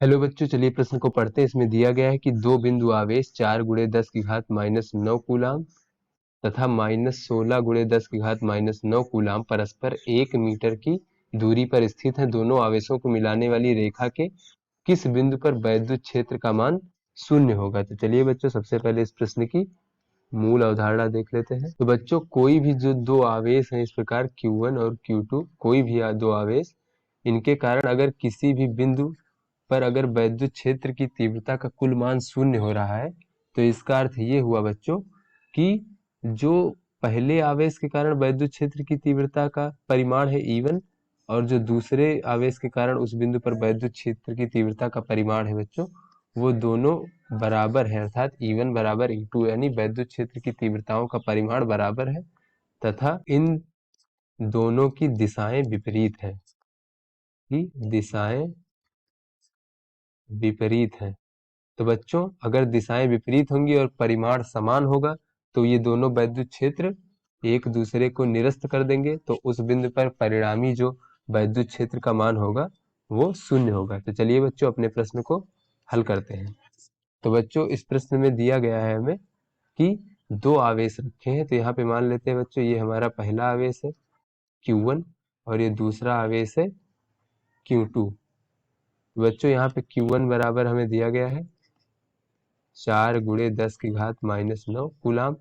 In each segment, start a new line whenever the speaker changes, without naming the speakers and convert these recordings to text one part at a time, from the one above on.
Hello बच्चों, चलिए प्रश्न को पढ़ते हैं। इसमें दिया गया है कि दो बिंदु आवेश 4 गुणे 10 की घात -9 कूलाम तथा -16 गुणे 10 की घात -9 कूलाम परस्पर 1 मीटर की दूरी पर स्थित हैं। दोनों आवेशों को मिलाने वाली रेखा के किस बिंदु पर वैद्युत क्षेत्र का मान शून्य होगा। तो चलिए बच्चों, सबसे पहले इस प्रश्न की मूल अवधारणा देख लेते हैं। तो बच्चों, कोई भी जो दो आवेश हैं इस प्रकार Q1 और Q2, कोई भी दो आवेश, इनके कारण अगर किसी भी बिंदु पर अगर वैद्युत क्षेत्र की तीव्रता का कुल मान शून्य हो रहा है, तो इसका अर्थ ये हुआ बच्चों कि जो पहले आवेश के कारण वैद्युत क्षेत्र की तीव्रता का परिमाण है E1, और जो दूसरे आवेश के कारण उस बिंदु पर वैद्युत क्षेत्र की तीव्रता का परिमाण है बच्चों, वो दोनों बराबर है, अर्थात E1 बराबर E2, यानी वैद्युत क्षेत्र की तीव्रताओं का परिमाण बराबर है तथा इन दोनों की दिशाएं विपरीत है, कि दिशाएं विपरीत है। तो बच्चों, अगर दिशाएं विपरीत होंगी और परिमाण समान होगा तो ये दोनों वैद्युत क्षेत्र एक दूसरे को निरस्त कर देंगे, तो उस बिंदु पर परिणामी जो वैद्युत क्षेत्र का मान होगा वो शून्य होगा। तो चलिए बच्चों, अपने प्रश्न को हल करते हैं। तो बच्चों, इस प्रश्न में दिया गया है हमें कि दो आवेश रखे हैं। तो यहाँ पे मान लेते हैं बच्चों, ये हमारा पहला आवेश है Q1 और ये दूसरा आवेश है Q2। बच्चों, यहाँ पे Q1 बराबर हमें दिया गया है 4 गुणे 10 की घात -9 कूलाम,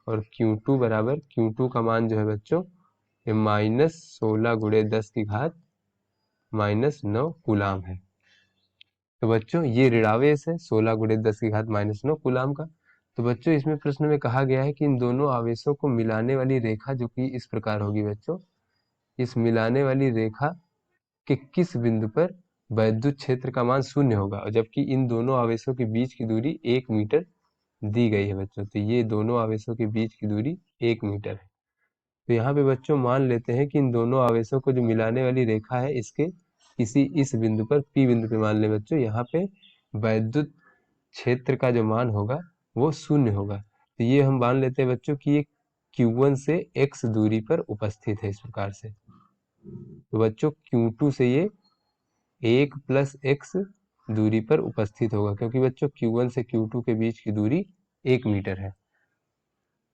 और Q2 बराबर, Q2 का मान जो है बच्चों ये -16 गुणे 10 की घात -9 कूलाम है। तो बच्चों, ये ऋणावेश है 16 गुणे 10 की घात -9 कूलाम का। तो बच्चों, इसमें प्रश्न में कहा गया है कि इन दोनों आवेशों को मिलाने वाली रेखा जो कि इस प्रकार होगी बच्चों, इस मिलाने वाली रेखा के किस बिंदु पर वैद्युत क्षेत्र का मान शून्य होगा, और जबकि इन दोनों आवेशों के बीच की दूरी 1 मीटर दी गई है बच्चों। तो ये दोनों आवेशों के बीच की दूरी 1 मीटर है। तो यहाँ पे बच्चों मान लेते हैं कि इन दोनों आवेशों को जो मिलाने वाली रेखा है, इसके किसी इस बिंदु पर, P बिंदु पे मान ले बच्चों, यहाँ पे वैद्युत क्षेत्र का जो मान होगा वो शून्य होगा। तो ये हम मान लेते हैं बच्चों कि ये Q1 से x दूरी पर उपस्थित है, इस प्रकार से। तो बच्चों, Q2 से ये 1 + x दूरी पर उपस्थित होगा, क्योंकि बच्चों Q1 से Q2 के बीच की दूरी 1 मीटर है।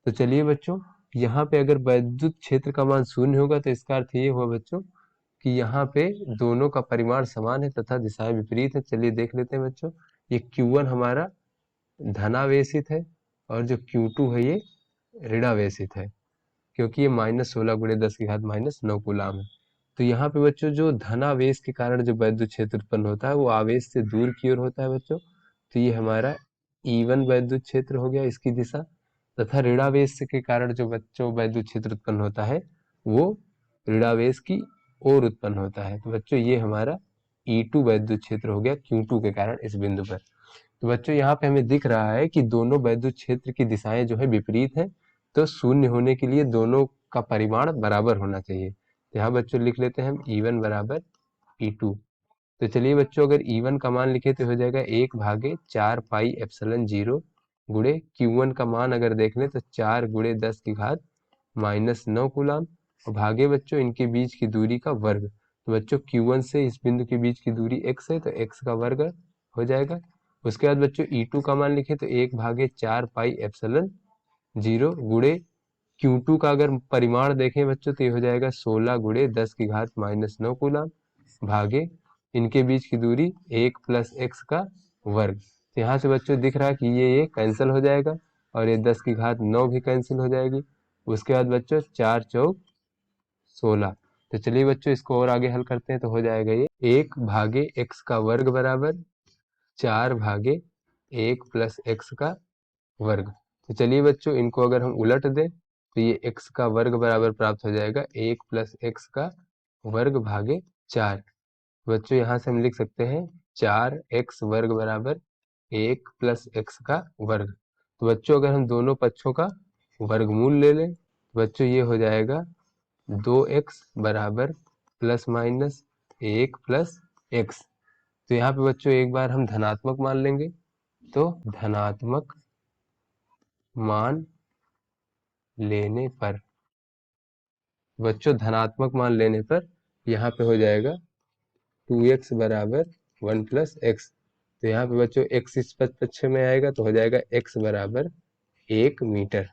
तो चलिए बच्चों, यहाँ पे अगर वैद्युत क्षेत्र का मान शून्य होगा तो इसका अर्थ ये हुआ बच्चों कि यहाँ पे दोनों का परिमाण समान है तथा दिशाएं विपरीत है। चलिए देख लेते हैं बच्चों, ये Q1 हमारा धनावेशित है और जो Q2 है ये ऋणावेशित है, क्योंकि ये -16 गुणे 10 की घात -9 कूलाम है। तो यहाँ पे बच्चों जो धनावेश के कारण जो वैद्युत क्षेत्र उत्पन्न होता है वो आवेश से दूर की ओर होता है बच्चों। तो ये हमारा E1 वैद्युत क्षेत्र हो गया, इसकी दिशा, तथा ऋणावेश के कारण जो बच्चों वैद्युत क्षेत्र उत्पन्न होता है वो ऋणावेश की ओर उत्पन्न होता है। तो बच्चों ये हमारा E2 वैद्युत क्षेत्र हो गया Q2 के कारण इस बिंदु पर। तो बच्चों यहाँ पे हमें दिख रहा है कि दोनों वैद्युत क्षेत्र की दिशाएं जो है विपरीत है, तो शून्य होने के लिए दोनों का परिमाण बराबर होना चाहिए। तो यहाँ बच्चों लिख लेते हैं हम E1 बराबर E2। तो चलिए बच्चों, अगर E1 का मान लिखे तो हो जाएगा 1/4 पाई एप्सिलॉन 0 गुणे Q1 का मान अगर देख लें तो 4 गुणे 10 की घात -9 कूलाम, और भागे बच्चों इनके बीच की दूरी का वर्ग। तो बच्चों Q1 से इस बिंदु के बीच की दूरी x है, तो x का वर्ग हो जाएगा। उसके बाद बच्चों E2 का मान लिखे तो 1/4 पाई एप्सिलॉन 0 गुणे Q2 का अगर परिमाण देखें बच्चों तो ये हो जाएगा 16 गुणे 10 की घात -9 कूलाम, भागे इनके बीच की दूरी 1 + x का वर्ग। तो यहाँ से बच्चों दिख रहा है कि ये कैंसिल हो जाएगा और ये 10 की घात 9 भी कैंसिल हो जाएगी। उसके बाद बच्चों 4 चौक 16। तो चलिए बच्चों, इसको और आगे हल करते हैं। तो हो जाएगा ये 1/x का वर्ग बराबर 4/1 + x का वर्ग। तो चलिए बच्चों, इनको अगर हम उलट दें तो ये x का वर्ग बराबर प्राप्त हो जाएगा 1 + x का वर्ग भागे 4। बच्चों यहाँ से हम लिख सकते हैं 4x वर्ग बराबर 1 + x का वर्ग। तो बच्चों अगर हम दोनों पक्षों का वर्गमूल ले लें तो बच्चों ये हो जाएगा 2x बराबर ±1 + x। तो यहाँ पे बच्चों एक बार हम धनात्मक मान लेंगे, तो धनात्मक मान लेने पर, बच्चों धनात्मक मान लेने पर यहाँ पे हो जाएगा 2x बराबर 1 प्लस एक्स। तो यहाँ पे बच्चों x इस पक्ष में आएगा तो हो जाएगा x बराबर 1 मीटर।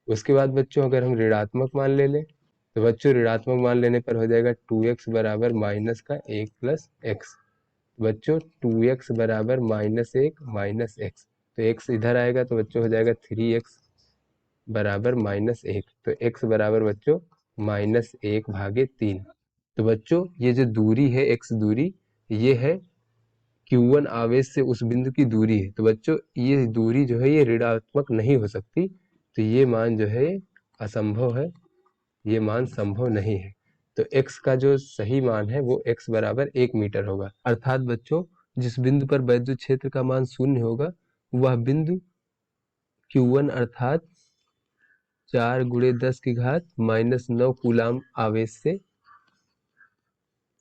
उसके बाद बच्चों अगर हम ऋणात्मक मान ले लें तो बच्चों ऋणात्मक मान लेने पर हो जाएगा 2x बराबर माइनस का 1 प्लस एक्स। बच्चों 2x बराबर -1 तो x इधर आएगा तो बच्चों हो जाएगा 3x बराबर -1। तो x बराबर बच्चों -1/3। तो बच्चों ये जो दूरी है x दूरी, ये है q1 आवेश से उस बिंदु की दूरी है। तो बच्चों ये दूरी जो है ये ऋणात्मक नहीं हो सकती, तो ये मान जो है असंभव है, ये मान संभव नहीं है। तो x का जो सही मान है वो x बराबर 1 मीटर होगा। अर्थात बच्चों जिस बिंदु पर वैद्युत क्षेत्र का मान 0 होगा वह बिंदु q1 अर्थात 4 × 10⁻⁻9 कूलाम आवेश से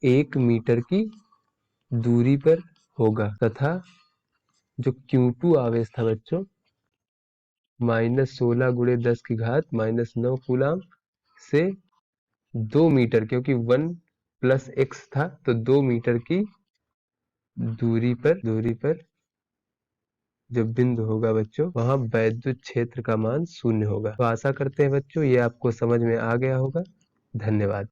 1 मीटर की दूरी पर होगा, तथा जो Q2 आवेश था बच्चों -16 × 10⁻⁻9 कूलाम से 2 मीटर, क्योंकि 1 प्लस एक्स था तो 2 मीटर की दूरी पर जो बिंदु होगा बच्चों वहां वैद्युत क्षेत्र का मान 0 होगा। तो आशा करते हैं बच्चों ये आपको समझ में आ गया होगा। धन्यवाद।